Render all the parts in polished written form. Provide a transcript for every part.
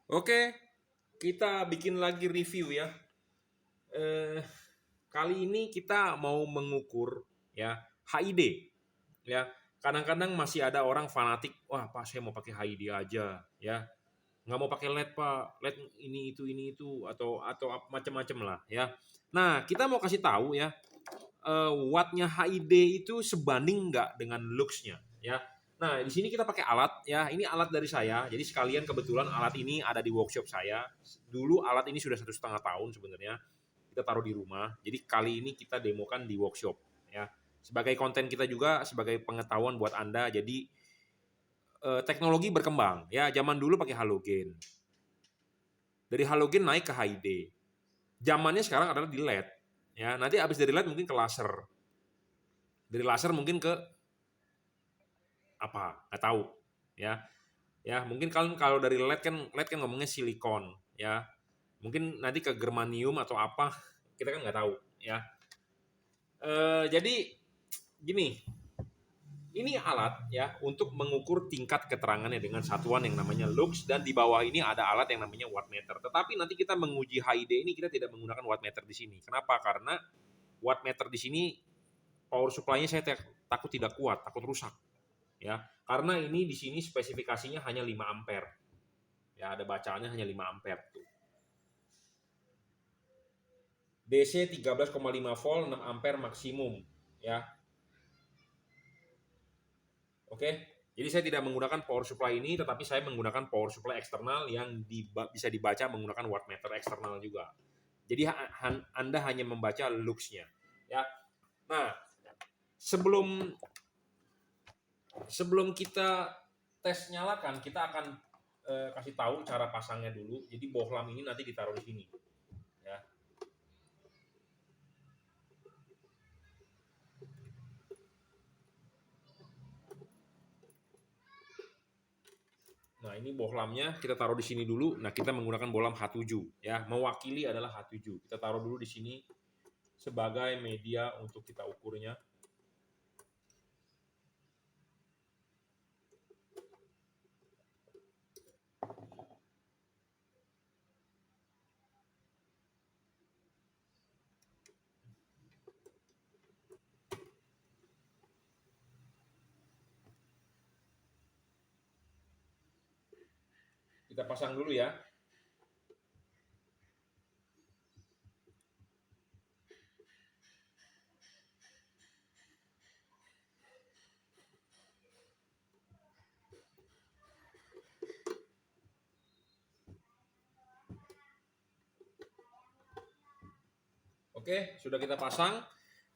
Oke, kita bikin lagi review ya. Eh, Kali ini kita mau mengukur ya HID ya. Kadang-kadang masih ada orang fanatik, wah Pak saya mau pakai HID aja ya. Nggak mau pakai LED Pak, LED ini itu atau macam-macam lah ya. Nah kita mau kasih tahu ya, wattnya HID itu sebanding nggak dengan luxnya ya. Nah di sini kita pakai alat ya. Ini alat dari saya. Jadi sekalian kebetulan alat ini ada di workshop saya. Dulu alat ini sudah 1,5 tahun sebenarnya. Kita taruh di rumah. Jadi kali ini kita demokan di workshop ya. Sebagai konten kita juga sebagai pengetahuan buat Anda. Jadi teknologi berkembang ya. Zaman dulu pakai halogen. Dari halogen naik ke HID. Zamannya sekarang adalah di LED. Ya, nanti habis dari LED mungkin ke laser. Dari laser mungkin ke apa? Nggak tahu. Ya, ya mungkin kalau dari LED kan ngomongnya silikon. Ya, mungkin nanti ke germanium atau apa kita kan nggak tahu. Ya, jadi gini, ini alat ya untuk mengukur tingkat keterangannya dengan satuan yang namanya lux dan di bawah ini ada alat yang namanya wattmeter. Tetapi nanti kita menguji HID ini kita tidak menggunakan wattmeter di sini. Kenapa? Karena wattmeter di sini power supply-nya saya takut tidak kuat, takut rusak. Ya, karena ini di sini spesifikasinya hanya 5 ampere. Ya, ada bacaannya hanya 5 ampere tuh. DC 13,5 volt 6 ampere maksimum ya. Oke. Jadi saya tidak menggunakan power supply ini, tetapi saya menggunakan power supply eksternal yang bisa dibaca menggunakan wattmeter eksternal juga. Jadi Anda hanya membaca lux-nya. Ya. Nah, sebelum sebelum kita tes nyalakan, kita akan kasih tahu cara pasangnya dulu. Jadi bohlam ini nanti ditaruh di sini. Ya. Nah, ini bohlamnya kita taruh di sini dulu. Nah, kita menggunakan bohlam H7 ya. Mewakili adalah H7. Kita taruh dulu di sini sebagai media untuk kita ukurnya. Kita pasang dulu ya. Oke, sudah kita pasang.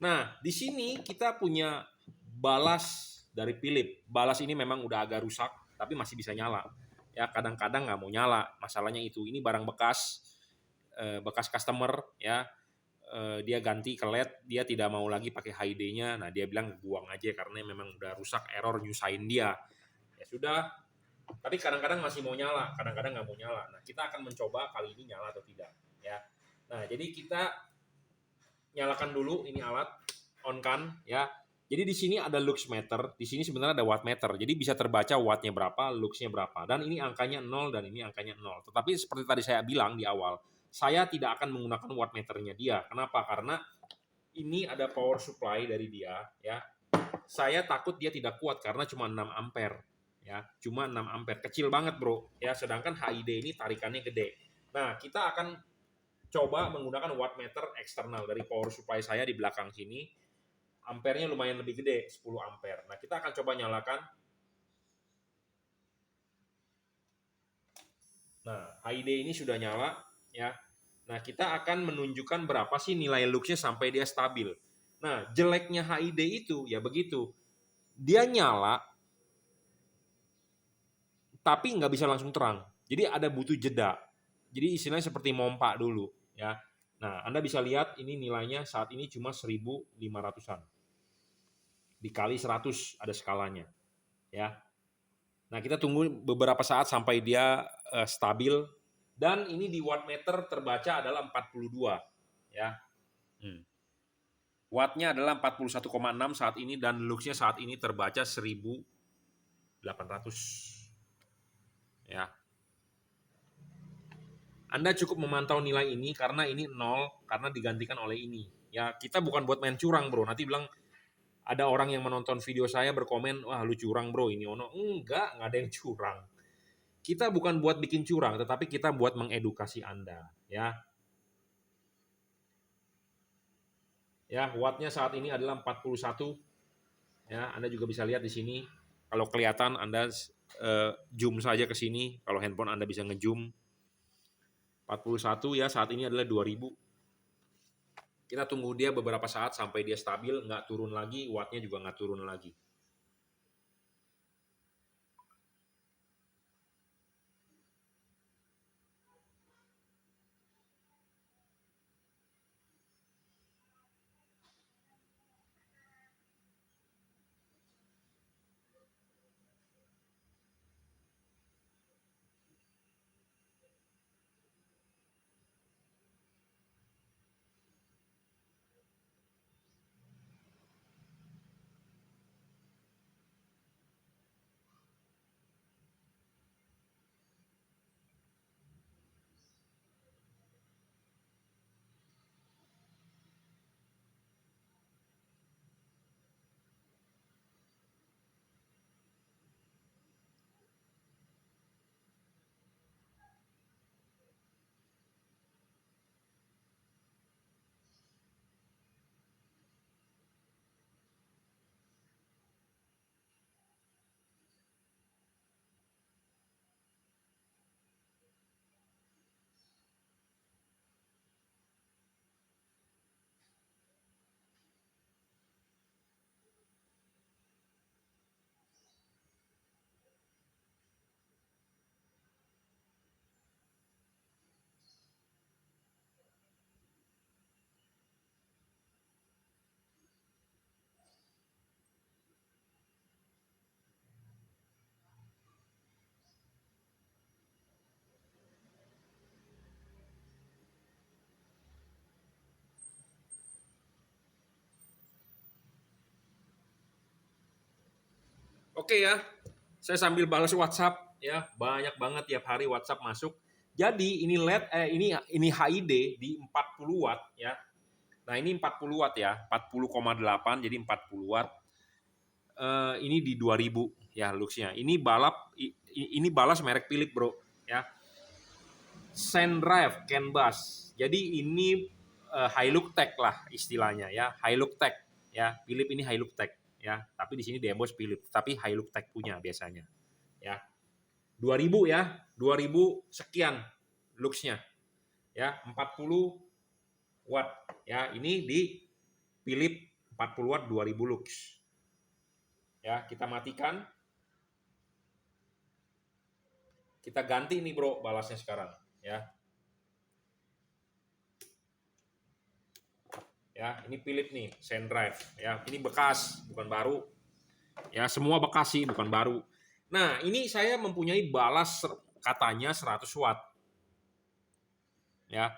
Nah, di sini kita punya balas dari Philips. Balas ini memang udah agak rusak, tapi masih bisa nyala. Ya, kadang-kadang nggak mau nyala. Masalahnya itu, ini barang bekas, bekas customer, ya. Dia ganti ke LED, dia tidak mau lagi pakai HID-nya. Nah, dia bilang buang aja karena memang udah rusak, error, nyusahin dia. Ya sudah, tapi kadang-kadang masih mau nyala, kadang-kadang nggak mau nyala. Nah, kita akan mencoba kali ini nyala atau tidak. Ya. Nah, jadi kita nyalakan dulu ini alat, on kan ya. Jadi di sini ada lux meter, di sini sebenarnya ada watt meter. Jadi bisa terbaca wattnya berapa, luxnya berapa. Dan ini angkanya 0 dan ini angkanya 0. Tetapi seperti tadi saya bilang di awal, saya tidak akan menggunakan watt meternya dia. Kenapa? Karena ini ada power supply dari dia ya. Saya takut dia tidak kuat karena cuma 6 ampere ya, cuma 6 ampere. Kecil banget, Bro. Ya, sedangkan HID ini tarikannya gede. Nah, kita akan coba menggunakan wattmeter eksternal dari power supply saya di belakang sini. Ampernya lumayan lebih gede, 10 ampere. Nah, kita akan coba nyalakan. Nah, HID ini sudah nyala ya. Nah, kita akan menunjukkan berapa sih nilai luxnya sampai dia stabil. Nah, jeleknya HID itu ya begitu. Dia nyala tapi nggak bisa langsung terang. Jadi ada butuh jeda. Jadi istilahnya seperti mompa dulu ya. Nah, Anda bisa lihat ini nilainya saat ini cuma 1.500-an. Dikali 100 ada skalanya ya. Nah, kita tunggu beberapa saat sampai dia stabil dan ini di wattmeter terbaca adalah 42 ya. Wattnya adalah 41,6 saat ini dan luxnya saat ini terbaca 1.800 ya. Anda cukup memantau nilai ini karena ini 0 karena digantikan oleh ini. Ya, kita bukan buat main curang, Bro. Nanti bilang ada orang yang menonton video saya berkomen, "Wah, lu curang, Bro, ini Ono." Enggak ada yang curang. Kita bukan buat bikin curang, tetapi kita buat mengedukasi Anda, ya. Ya, wattnya saat ini adalah 41. Ya, Anda juga bisa lihat di sini. Kalau kelihatan Anda zoom saja ke sini. Kalau handphone Anda bisa ngezoom. 41 ya, saat ini adalah 2000. Kita tunggu dia beberapa saat sampai dia stabil, nggak turun lagi, wattnya juga nggak turun lagi. Oke ya, saya sambil balas WhatsApp ya, banyak banget tiap hari WhatsApp masuk. Jadi ini LED ini HID di 40 watt ya. Nah, ini 40 watt ya, 40,8 jadi 40 watt. Ini di 2000 ya luxnya. Ini balas merek Philips, Bro, ya. Sendrive CAN bus. Jadi ini Hilux Tech lah istilahnya ya, Hilux Tech ya. Philips ini Hilux Tech ya, tapi di sini diembos Philips, tapi Hilux Tech punya biasanya ya. 2000 ya, 2000 sekian luxnya ya, 40 watt ya. Ini di Philips 40 watt 2000 lux. Ya, kita matikan. Kita ganti nih, Bro, balasnya sekarang ya. Ya, ini Philips nih, Sendrive ya. Ini bekas, bukan baru. Ya, semua bekas sih, bukan baru. Nah, ini saya mempunyai balas katanya 100 watt. Ya.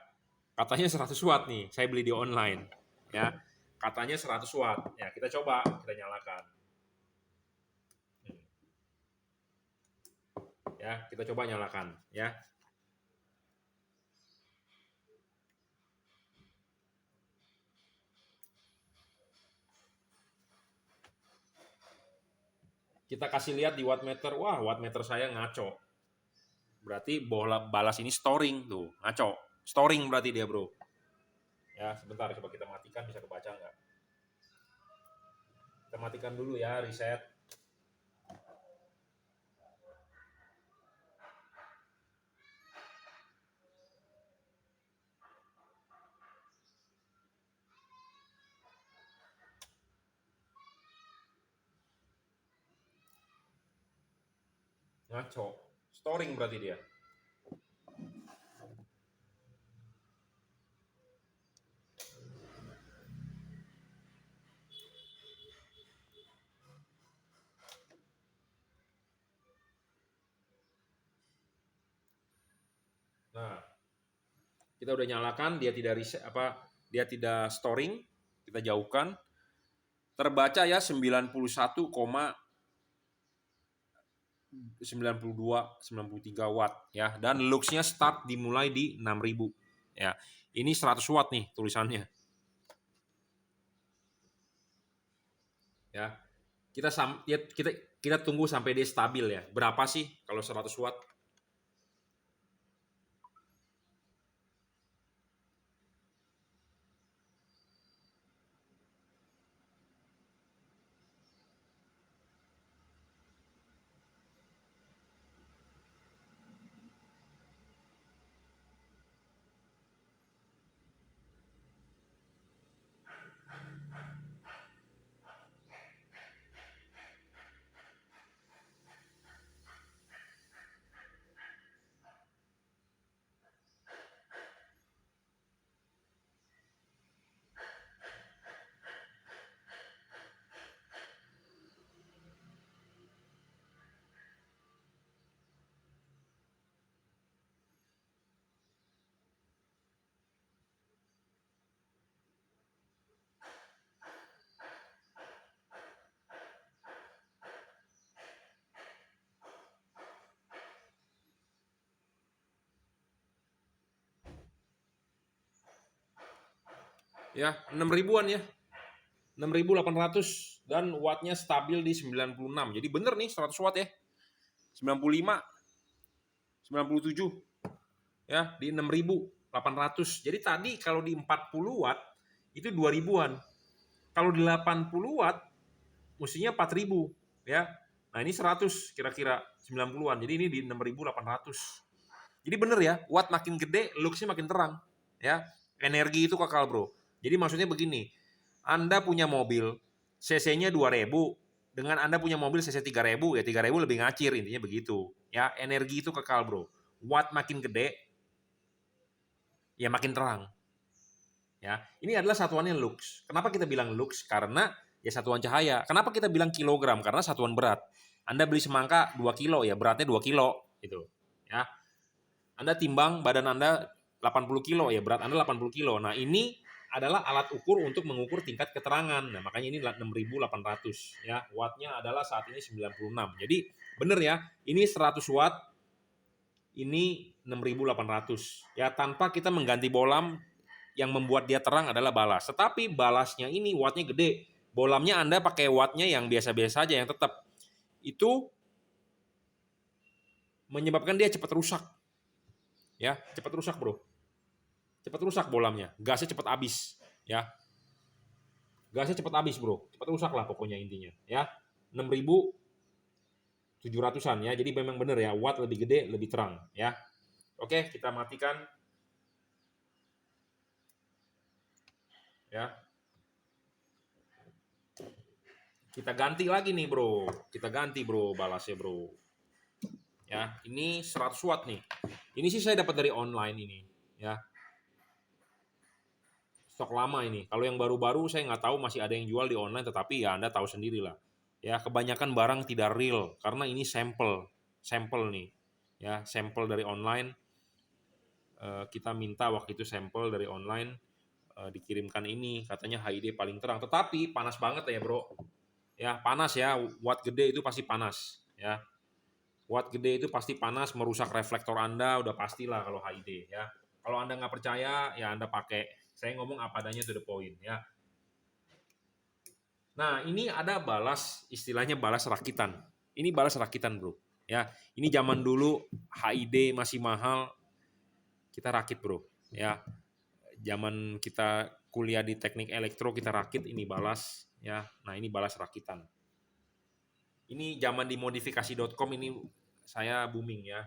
Katanya 100 watt nih, saya beli di online. Ya. Katanya 100 watt. Ya, kita coba, kita nyalakan. Ya, kita coba nyalakan ya. Kita kasih lihat di wattmeter. Wah, wattmeter saya ngaco. Berarti bola balas ini storing tuh, ngaco. Storing berarti dia, Bro. Ya, sebentar coba kita matikan, bisa kebaca nggak? Kita matikan dulu ya, reset. Ngaco. Storing berarti dia. Nah, kita udah nyalakan, dia tidak reset dia tidak storing, kita jauhkan. Terbaca ya 91,2 93 watt ya, dan luxnya start dimulai di 6.000 ya. Ini 100 watt nih tulisannya ya. Kita tunggu sampai dia stabil ya. Berapa sih kalau 100 watt? Ya, 6 ribuan ya. 6.800 dan wattnya stabil di 96. Jadi bener nih 100 watt ya. 95, 97 ya, di 6.800. Jadi tadi kalau di 40 watt itu 2 ribuan. Kalau di 80 watt mestinya 4.000 ya. Nah, ini 100 kira-kira 90-an. Jadi ini di 6.800. Jadi bener ya, watt makin gede, luxnya makin terang ya. Energi itu kekal, Bro. Jadi maksudnya begini, Anda punya mobil cc-nya 2.000, dengan Anda punya mobil cc 3.000, ya 3.000 lebih ngacir, intinya begitu. Ya, energi itu kekal, Bro. Watt makin gede, ya makin terang. Ya, ini adalah satuannya lux. Kenapa kita bilang lux? Karena ya satuan cahaya. Kenapa kita bilang kilogram? Karena satuan berat. Anda beli semangka 2 kilo, ya beratnya 2 kilo gitu. Ya. Anda timbang badan Anda 80 kilo, ya berat Anda 80 kilo. Nah, ini adalah alat ukur untuk mengukur tingkat keterangan. Nah, makanya ini 6.800 ya. Wattnya adalah saat ini 96. Jadi benar ya, ini 100 watt, ini 6.800 ya, tanpa kita mengganti bolam. Yang membuat dia terang adalah balas. Tetapi balasnya ini wattnya gede. Bolamnya Anda pakai wattnya yang biasa-biasa aja, yang tetap. Itu menyebabkan dia cepat rusak. Ya, cepat rusak, Bro. Cepat rusak bolamnya. Gasnya cepat habis, ya. Gasnya cepat habis, Bro. Cepat rusak lah pokoknya intinya, ya. 6.700-an ya. Jadi memang benar ya, watt lebih gede, lebih terang, ya. Oke, kita matikan. Ya. Kita ganti lagi nih, Bro. Kita ganti, Bro, balasnya, Bro. Ya, ini 100 watt nih. Ini sih saya dapat dari online ini, ya. Stok lama ini. Kalau yang baru-baru saya nggak tahu masih ada yang jual di online, tetapi ya Anda tahu sendiri lah. Ya, kebanyakan barang tidak real karena ini sampel nih. Ya, sampel dari online. Kita minta waktu itu sampel dari online, dikirimkan ini, katanya HID paling terang. Tetapi panas banget ya, Bro. Ya, panas ya. Watt gede itu pasti panas, ya. Watt gede itu pasti panas, merusak reflektor Anda, udah pastilah kalau HID ya. Kalau Anda nggak percaya, ya Anda pakai. Saya ngomong apa adanya, to the point ya. Nah, ini ada balas, istilahnya balas rakitan. Ini balas rakitan, Bro. Ya, ini zaman dulu HID masih mahal, kita rakit, Bro. Ya, zaman kita kuliah di teknik elektro kita rakit ini balas ya. Nah, ini balas rakitan. Ini zaman di modifikasi.com ini saya booming ya.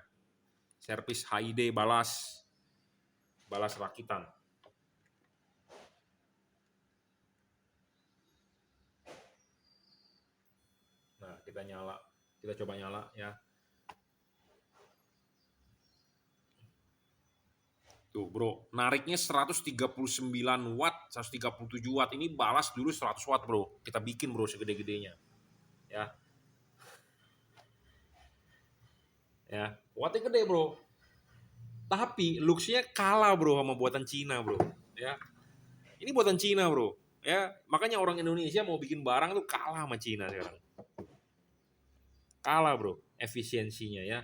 Servis HID balas rakitan. Nah, kita coba nyala ya. Tuh, Bro, nariknya 139 watt, 137 watt. Ini balas dulu 100 watt, Bro. Kita bikin, Bro, segede-gedenya. Ya. Ya, wattnya gede, Bro. Tapi luxnya kalah, Bro, sama buatan Cina, Bro. Ya. Ini buatan Cina, Bro. Ya, makanya orang Indonesia mau bikin barang tuh kalah sama Cina sekarang. Kalah, Bro. efisiensinya ya.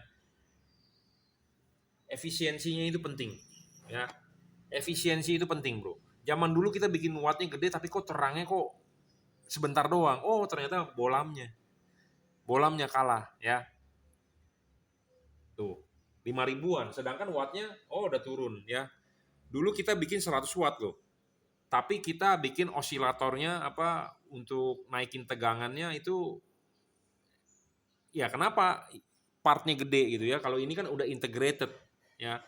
Efisiensinya itu penting ya. Efisiensi itu penting, Bro. Zaman dulu kita bikin wattnya gede tapi kok terangnya kok sebentar doang. Oh, ternyata bolamnya kalah ya. Tuh, 5 ribuan. Sedangkan wattnya udah turun ya. Dulu kita bikin 100 watt loh. Tapi kita bikin osilatornya untuk naikin tegangannya itu ya kenapa partnya gede gitu ya. Kalau ini kan udah integrated ya.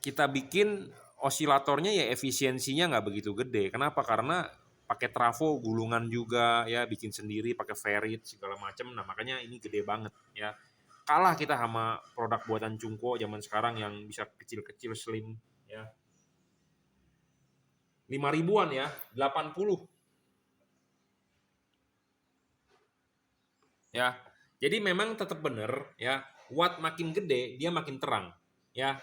Kita bikin osilatornya ya efisiensinya nggak begitu gede. Kenapa? Karena pakai trafo, gulungan juga ya, bikin sendiri pakai ferit segala macam. Nah, makanya ini gede banget ya. Kalah kita sama produk buatan Cungko zaman sekarang yang bisa kecil-kecil slim ya. 5 ribuan ya, 80 ya. Jadi memang tetap benar ya, watt makin gede dia makin terang ya.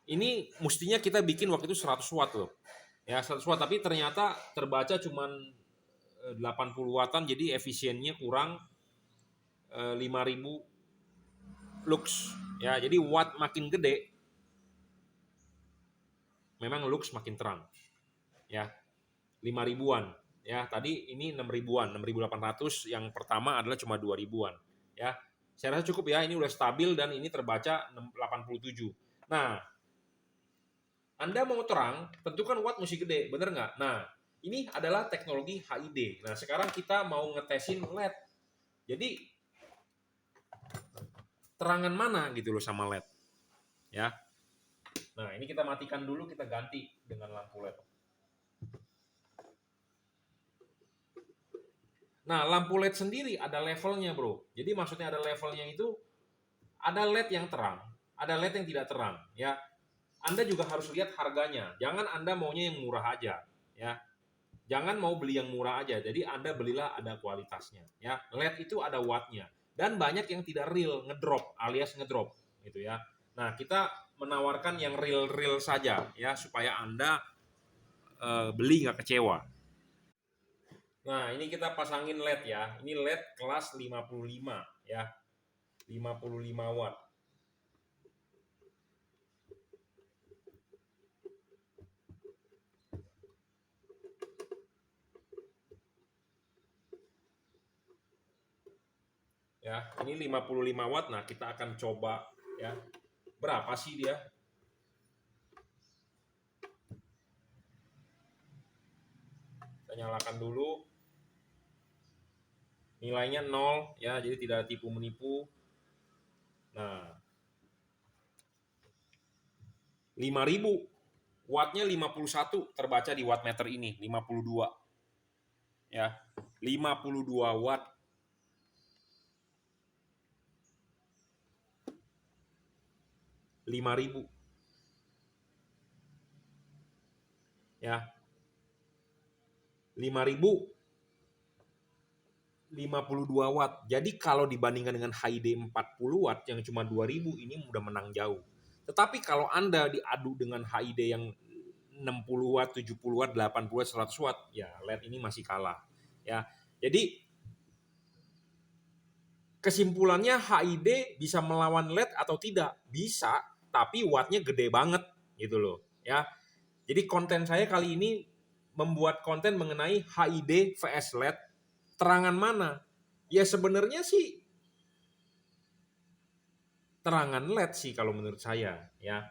Ini mestinya kita bikin waktu itu 100 watt loh. Ya, 100 watt tapi ternyata terbaca cuman 80 wattan, jadi efisiennya kurang 5000 lux ya. Jadi watt makin gede memang lux makin terang ya. 5 ribuan ya. Tadi ini 6 ribuan, 6.800, yang pertama adalah cuma 2 ribuan ya. Saya rasa cukup ya, ini udah stabil dan ini terbaca 87. Nah, Anda mau terang, tentu kan watt mesti gede, bener nggak? Nah, ini adalah teknologi HID. Nah, sekarang kita mau ngetesin LED. Jadi, terangan mana gitu loh sama LED. Ya. Nah, ini kita matikan dulu, kita ganti dengan lampu LED. Nah, lampu LED sendiri ada levelnya, bro. Jadi maksudnya ada levelnya itu, ada LED yang terang, ada LED yang tidak terang. Ya, Anda juga harus lihat harganya. Jangan Anda maunya yang murah aja, ya. Jangan mau beli yang murah aja. Jadi Anda belilah ada kualitasnya, ya. LED itu ada wattnya. Dan banyak yang tidak real, ngedrop alias ngedrop, gitu ya. Nah, kita menawarkan yang real saja, ya, supaya Anda beli nggak kecewa. Nah, ini kita pasangin LED ya. Ini LED kelas 55 ya. 55 watt. Ya, ini 55 watt. Nah, kita akan coba ya. Berapa sih dia? Kita nyalakan dulu. Nilainya 0 ya, jadi tidak tipu menipu. Nah, 5000 wattnya 51, terbaca di wattmeter ini 52 ya, 52 watt. Rp5.000 ya, 5.000 52 watt. Jadi kalau dibandingkan dengan HID 40 watt yang cuma 2.000, ini udah menang jauh. Tetapi kalau Anda diadu dengan HID yang 60 watt, 70 watt, 80 watt, 100 watt, ya LED ini masih kalah. Ya. Jadi kesimpulannya HID bisa melawan LED atau tidak? Bisa, tapi wattnya gede banget gitu loh, ya. Jadi konten saya kali ini membuat konten mengenai HID vs LED. Terangan mana? Ya sebenarnya sih terangan LED sih kalau menurut saya, ya.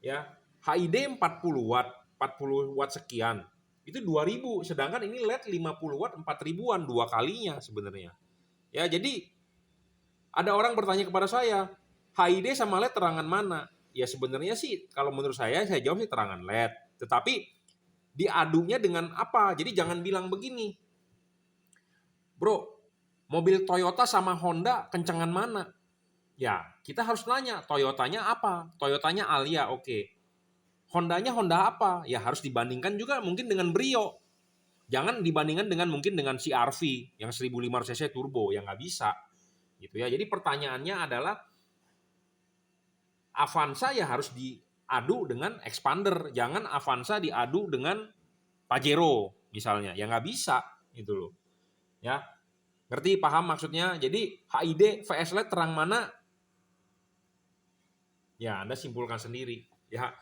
Ya, HID 40 watt, 40 watt sekian. Itu 2.000, sedangkan ini LED 50 watt 4 ribuan, dua kalinya sebenarnya. Ya, jadi ada orang bertanya kepada saya, HID sama LED terangan mana? Ya sebenarnya sih kalau menurut saya jawab sih terangan LED. Tetapi diadunya dengan apa? Jadi jangan bilang begini, bro, mobil Toyota sama Honda kencengan mana? Ya, kita harus nanya, Toyotanya apa? Toyotanya Alia, oke. Hondanya Honda apa? Ya harus dibandingkan juga mungkin dengan Brio. Jangan dibandingkan dengan mungkin dengan CR-V yang 1500 cc turbo, yang nggak bisa. Gitu ya. Jadi pertanyaannya adalah Avanza ya harus diadu dengan Expander, jangan Avanza diadu dengan Pajero misalnya, ya nggak bisa gitu loh. Ya, Ngerti, paham maksudnya? Jadi HID vs LED terang mana? Ya, Anda simpulkan sendiri. Ya,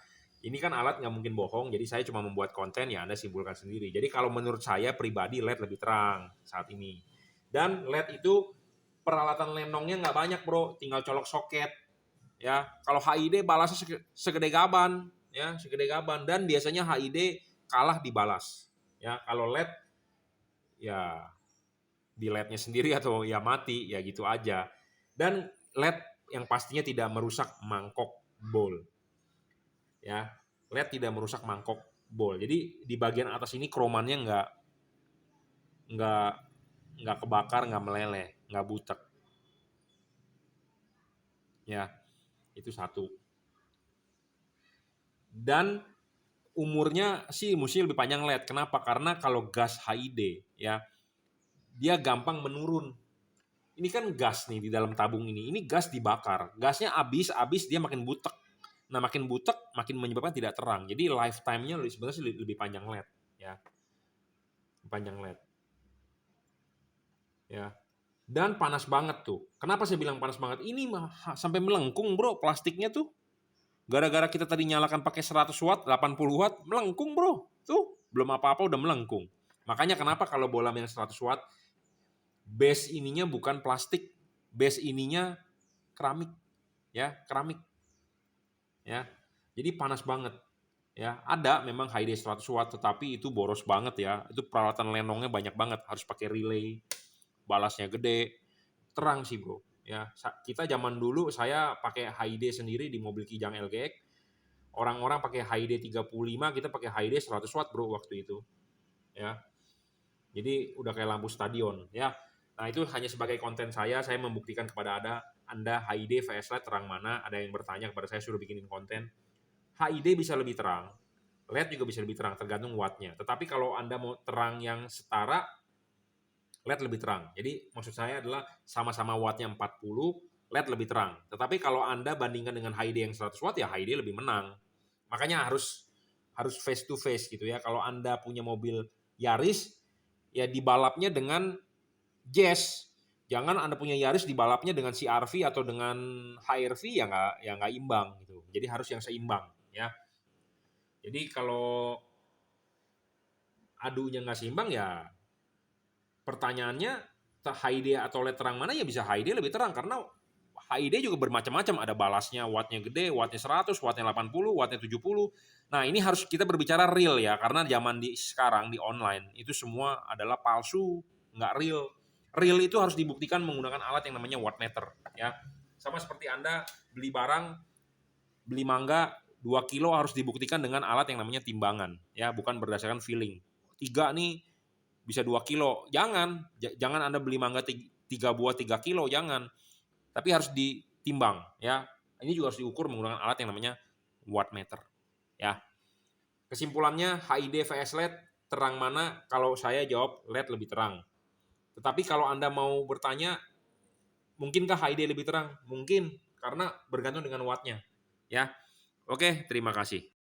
ini kan alat nggak mungkin bohong, jadi saya cuma membuat konten, ya Anda simpulkan sendiri. Jadi kalau menurut saya pribadi LED lebih terang saat ini. Dan LED itu peralatan lenongnya nggak banyak bro, tinggal colok soket. Ya, kalau HID balasnya segede gaban, ya segede gaban. Dan biasanya HID kalah di balas. Ya, kalau LED ya di LED-nya sendiri atau ya mati, ya gitu aja. Dan LED yang pastinya tidak merusak mangkok bowl. Ya, LED tidak merusak mangkok bowl. Jadi di bagian atas ini kromannya nggak nggak kebakar, nggak meleleh, nggak butek. Ya, itu satu. Dan umurnya sih mesti lebih panjang LED. Kenapa? Karena kalau gas HID ya dia gampang menurun. Ini kan gas nih di dalam tabung ini. Ini gas dibakar. Gasnya habis dia makin butek. Nah, makin butek makin menyebabkan tidak terang. Jadi lifetime-nya sebenarnya lebih panjang LED ya. Panjang LED. Ya. Dan panas banget tuh. Kenapa saya bilang panas banget? Ini sampai melengkung, Bro, plastiknya tuh. Gara-gara kita tadi nyalakan pakai 100 watt, 80 watt, melengkung, Bro. Tuh, belum apa-apa udah melengkung. Makanya kenapa kalau bola yang 100 watt, base ininya bukan plastik, base ininya keramik. Ya, keramik. Ya. Jadi panas banget. Ya, ada memang HID 100 watt tetapi itu boros banget ya. Itu peralatan lenongnya banyak banget, harus pakai relay. Balasnya gede. Terang sih, Bro. Ya, kita zaman dulu saya pakai HID sendiri di mobil Kijang LGX. Orang-orang pakai HID 35, kita pakai HID 100 watt, Bro, waktu itu. Ya. Jadi udah kayak lampu stadion, ya. Nah, itu hanya sebagai konten saya membuktikan kepada Anda HID vs LED terang mana. Ada yang bertanya kepada saya suruh bikinin konten. HID bisa lebih terang, LED juga bisa lebih terang, tergantung wattnya. Tetapi kalau Anda mau terang yang setara, LED lebih terang. Jadi maksud saya adalah sama-sama wattnya 40, LED lebih terang. Tetapi kalau Anda bandingkan dengan HID yang 100 watt, ya HID lebih menang. Makanya harus face to face gitu ya. Kalau Anda punya mobil Yaris, ya dibalapnya dengan Jazz. Jangan Anda punya Yaris dibalapnya dengan CR-V atau dengan HR-V, ya nggak imbang gitu. Jadi harus yang seimbang ya. Jadi kalau adunya nggak seimbang ya pertanyaannya HID atau LED terang mana, ya bisa HID lebih terang karena HID juga bermacam-macam, ada balasnya wattnya gede, wattnya 100, wattnya 80, wattnya 70. Nah, ini harus kita berbicara real ya, karena zaman sekarang di online itu semua adalah palsu, nggak real. Real itu harus dibuktikan menggunakan alat yang namanya wattmeter ya. Sama seperti Anda beli barang, beli mangga 2 kilo harus dibuktikan dengan alat yang namanya timbangan ya, bukan berdasarkan feeling. 3 nih bisa 2 kilo. Jangan Anda beli mangga 3 buah 3 kilo, jangan. Tapi harus ditimbang ya. Ini juga harus diukur menggunakan alat yang namanya wattmeter ya. Kesimpulannya HID vs LED terang mana? Kalau saya jawab LED lebih terang. Tetapi kalau Anda mau bertanya mungkinkah HID lebih terang? Mungkin, karena bergantung dengan wattnya ya. Oke, terima kasih.